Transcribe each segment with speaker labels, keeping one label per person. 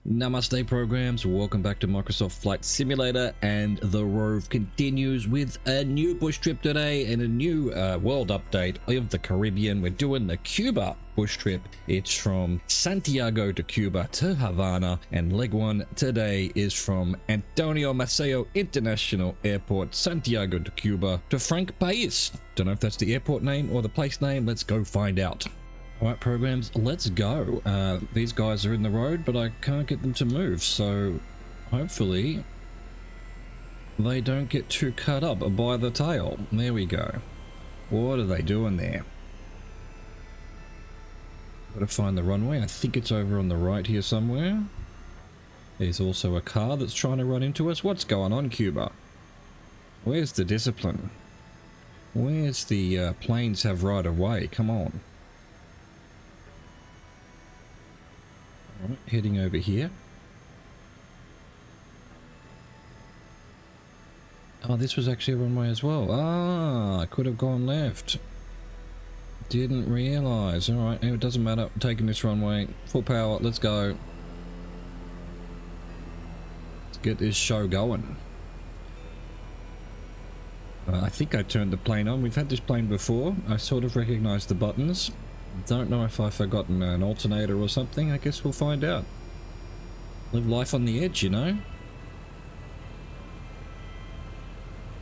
Speaker 1: Namaste programs, welcome back to Microsoft Flight Simulator, and the Rove continues with a new bush trip today and a new world update of the Caribbean. We're doing the Cuba bush trip. It's from Santiago de Cuba to Havana, and leg one today is from Antonio Maceo International Airport, Santiago de Cuba to Frank País. Don't know if that's the airport name or the place name. Let's go find out. Alright programs, let's go. These guys are in the road, but I can't get them to move, so hopefully they don't get too cut up by the tail. There we go. What are they doing there? Gotta find the runway. I think it's over on the right here somewhere. There's also a car that's trying to run into us. What's going on, Cuba? Where's the discipline? Where's the planes have right of way? Come on. Alright, heading over here. Oh, this was actually a runway as well. Ah, I could have gone left. Didn't realise. Alright, it doesn't matter. I'm taking this runway. Full power, let's go. Let's get this show going. I think I turned the plane on. We've had this plane before. I sort of recognised the buttons. Don't know if I've forgotten an alternator or something. I guess we'll find out. Live life on the edge, you know?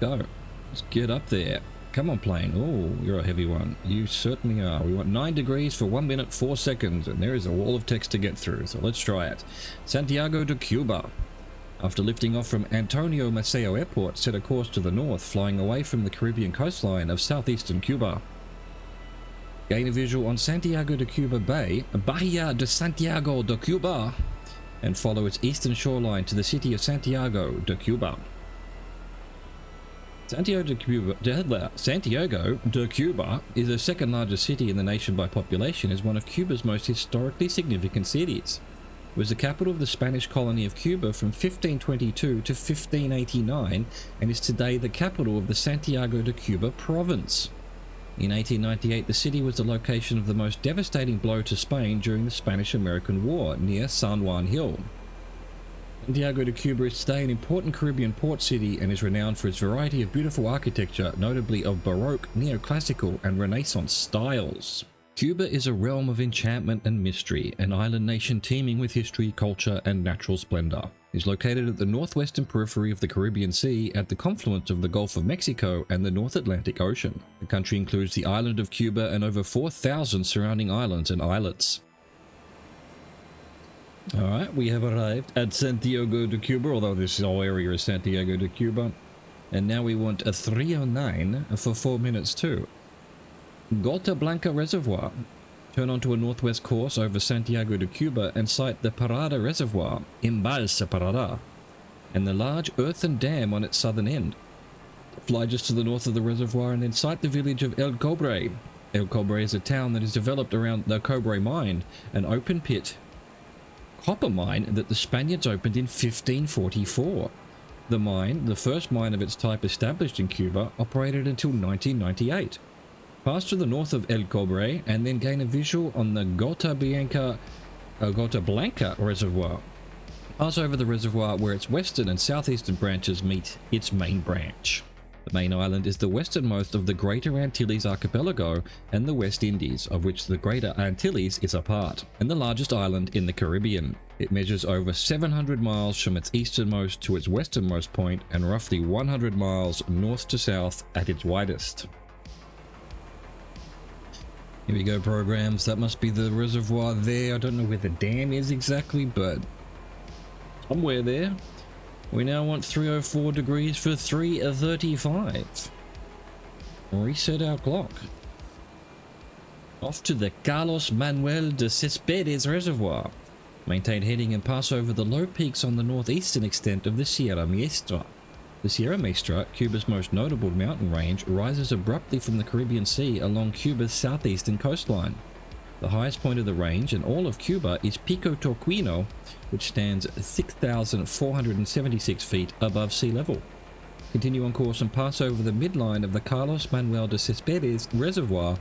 Speaker 1: Go. Let's get up there. Come on, plane. Oh, you're a heavy one. You certainly are. We want 9 degrees for 1 minute 4 seconds, and there is a wall of text to get through, so let's try it. Santiago de Cuba. After lifting off from Antonio Maceo Airport, set a course to the north, flying away from the Caribbean coastline of southeastern Cuba. Gain a visual on Santiago de Cuba Bay, Bahia de Santiago de Cuba, and follow its eastern shoreline to the city of Santiago de Cuba. Santiago de Cuba is the second largest city in the nation by population, is one of Cuba's most historically significant cities. It was the capital of the Spanish colony of Cuba from 1522 to 1589 and is today the capital of the Santiago de Cuba province. In 1898, the city was the location of the most devastating blow to Spain during the Spanish-American War near San Juan Hill. Santiago de Cuba is today an important Caribbean port city and is renowned for its variety of beautiful architecture, notably of Baroque, Neoclassical, and Renaissance styles. Cuba is a realm of enchantment and mystery, an island nation teeming with history, culture, and natural splendor. It is located at the northwestern periphery of the Caribbean Sea at the confluence of the Gulf of Mexico and the North Atlantic Ocean. The country includes the island of Cuba and over 4,000 surrounding islands and islets. Alright, we have arrived at Santiago de Cuba, although this whole area is Santiago de Cuba. And now we want a 309 for 4 minutes too. Gota Blanca Reservoir. Turn onto a northwest course over Santiago de Cuba and sight the Parada Reservoir, Embalse Parada, and the large earthen dam on its southern end. Fly just to the north of the reservoir and then sight the village of El Cobre. El Cobre is a town that is developed around the Cobre mine, an open pit copper mine that the Spaniards opened in 1544. The mine, the first mine of its type established in Cuba, operated until 1998. Pass to the north of El Cobre and then gain a visual on the Gota Blanca Reservoir. Pass over the reservoir where its western and southeastern branches meet its main branch. The main island is the westernmost of the Greater Antilles Archipelago and the West Indies, of which the Greater Antilles is a part, and the largest island in the Caribbean. It measures over 700 miles from its easternmost to its westernmost point and roughly 100 miles north to south at its widest. Here we go, programs. That must be the reservoir there. I don't know where the dam is exactly, but somewhere there. We now want 304 degrees for 3:35. Reset our clock. Off to the Carlos Manuel de Cespedes Reservoir. Maintain heading and pass over the low peaks on the northeastern extent of the Sierra Maestra. The Sierra Maestra, Cuba's most notable mountain range, rises abruptly from the Caribbean Sea along Cuba's southeastern coastline. The highest point of the range in all of Cuba is Pico Torquino, which stands 6,476 feet above sea level. Continue on course and pass over the midline of the Carlos Manuel de Cespedes Reservoir,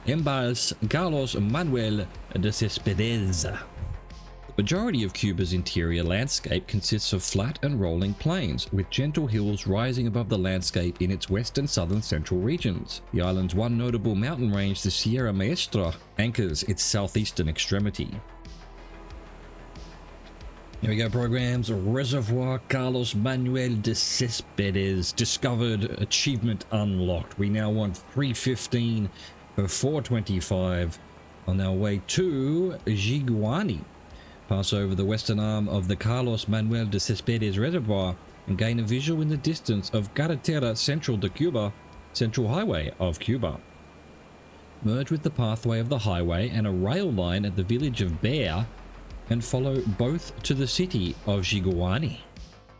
Speaker 1: Embalse Carlos Manuel de Cespedes. Majority of Cuba's interior landscape consists of flat and rolling plains, with gentle hills rising above the landscape in its west and southern central regions. The island's one notable mountain range, the Sierra Maestra, anchors its southeastern extremity. Here we go, programs. Reservoir Carlos Manuel de Cespedes discovered, achievement unlocked. We now want 315 for 425 on our way to Jiguani. Pass over the western arm of the Carlos Manuel de Cespedes Reservoir and gain a visual in the distance of Carretera Central de Cuba, Central Highway of Cuba. Merge with the pathway of the highway and a rail line at the village of Bear and follow both to the city of Jiguani.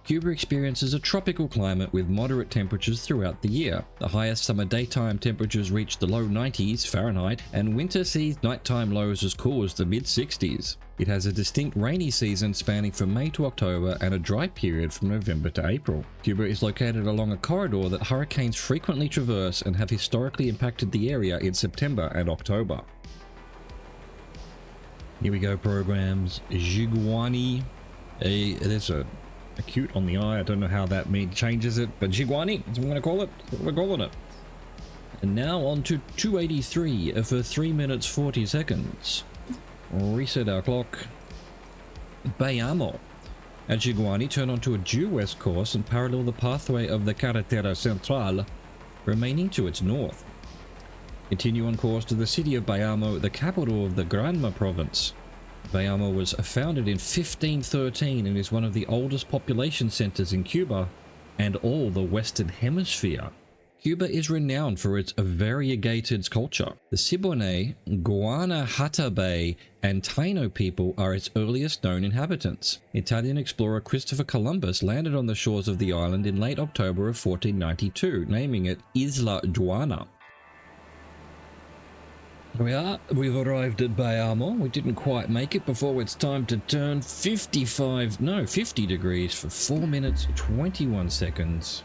Speaker 1: Cuba experiences a tropical climate with moderate temperatures throughout the year. The highest summer daytime temperatures reach the low 90s Fahrenheit, and winter sees nighttime lows as cool as the mid-60s. It has a distinct rainy season spanning from May to October and a dry period from November to April. Cuba is located along a corridor that hurricanes frequently traverse and have historically impacted the area in September and October. Here we go, programs. Jiguani. There's a acute on the eye. I don't know how that changes it, but Jiguani, that's what I'm going to call it. That's what we're calling it. And now on to 283 for 3 minutes 40 seconds. Reset our clock. Bayamo. At Jiguani, turn onto a due west course and parallel the pathway of the Carretera Central, remaining to its north. Continue on course to the city of Bayamo, the capital of the Granma province. Bayamo was founded in 1513 and is one of the oldest population centers in Cuba and all the Western Hemisphere. Cuba is renowned for its variegated culture. The Siboney, Guanahatabey, and Taino people are its earliest known inhabitants. Italian explorer Christopher Columbus landed on the shores of the island in late October of 1492, naming it Isla Juana. We've arrived at Bayamo. We didn't quite make it before it's time to turn 50 degrees for 4 minutes 21 seconds.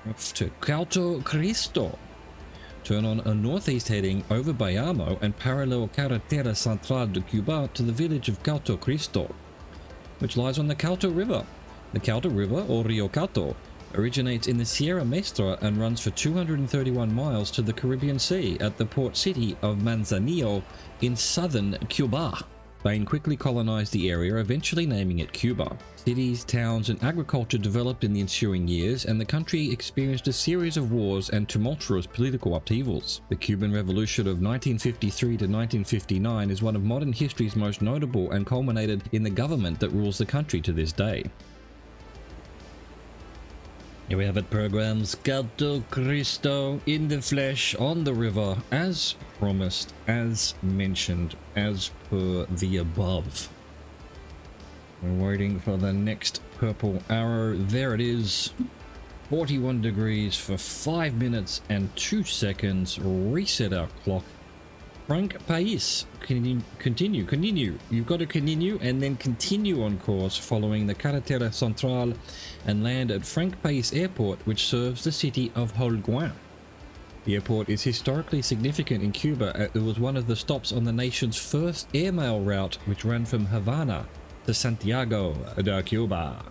Speaker 1: Off to Calto Cristo. Turn on a northeast heading over Bayamo and parallel Carretera Central de Cuba to the village of Calto Cristo, which lies on the Calto River. The Calto River, or Rio Calto, originates in the Sierra Maestra and runs for 231 miles to the Caribbean Sea at the port city of Manzanillo in southern Cuba. Spain quickly colonized the area, eventually naming it Cuba. Cities, towns, and agriculture developed in the ensuing years, and the country experienced a series of wars and tumultuous political upheavals. The Cuban Revolution of 1953 to 1959 is one of modern history's most notable and culminated in the government that rules the country to this day. Here we have it, programs. Calto Cristo in the flesh on the river, as promised, as mentioned, as per the above. We're waiting for the next purple arrow. There it is. 41 degrees for 5 minutes and 2 seconds. Reset our clock. Frank Pais. Continue. You've got to continue and then continue on course following the Carretera Central and land at Frank Pais Airport, which serves the city of Holguin. The airport is historically significant in Cuba. It was one of the stops on the nation's first airmail route, which ran from Havana to Santiago de Cuba.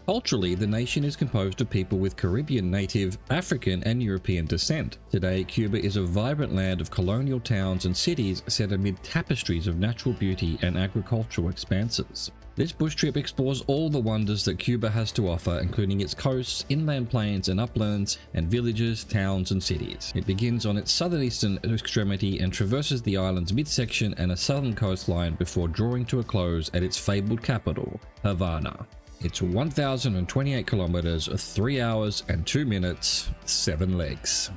Speaker 1: Culturally, the nation is composed of people with Caribbean, native, African, and European descent. Today, Cuba is a vibrant land of colonial towns and cities set amid tapestries of natural beauty and agricultural expanses. This bush trip explores all the wonders that Cuba has to offer, including its coasts, inland plains and uplands, and villages, towns, and cities. It begins on its southeastern extremity and traverses the island's midsection and a southern coastline before drawing to a close at its fabled capital, Havana. It's 1,028 kilometers, 3 hours and 2 minutes, 7 legs.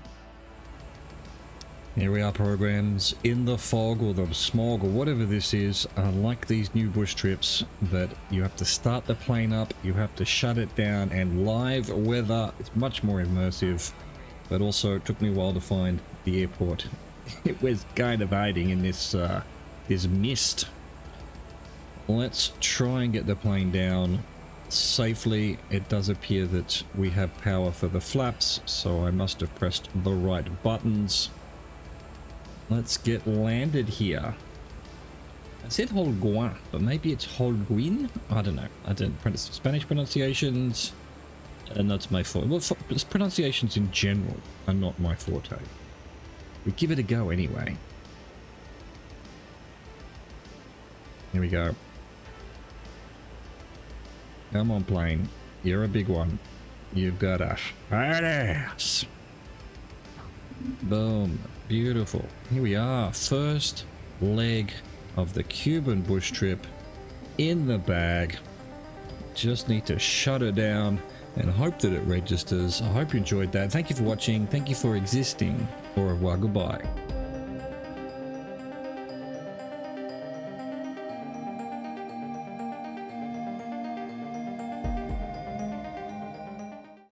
Speaker 1: Here we are, programs, in the fog or the smog or whatever this is. Like these new bush trips that you have to start the plane up, you have to shut it down, and live weather is much more immersive. But also it took me a while to find the airport. It was kind of hiding in this mist. Let's try and get the plane down safely. It does appear that we have power for the flaps, so I must have pressed the right buttons. Let's get landed here. I said Holguin, but maybe it's Holguin. I don't know. I don't pronounce Spanish pronunciations, and that's my forte. Well, pronunciations in general are not my forte. We give it a go anyway. Here we go. Come on, plane. You're a big one. You've got a fat ass. Boom. Beautiful. Here we are. First leg of the Cuban bush trip in the bag. Just need to shut it down and hope that it registers. I hope you enjoyed that. Thank you for watching. Thank you for existing. Au revoir. Goodbye.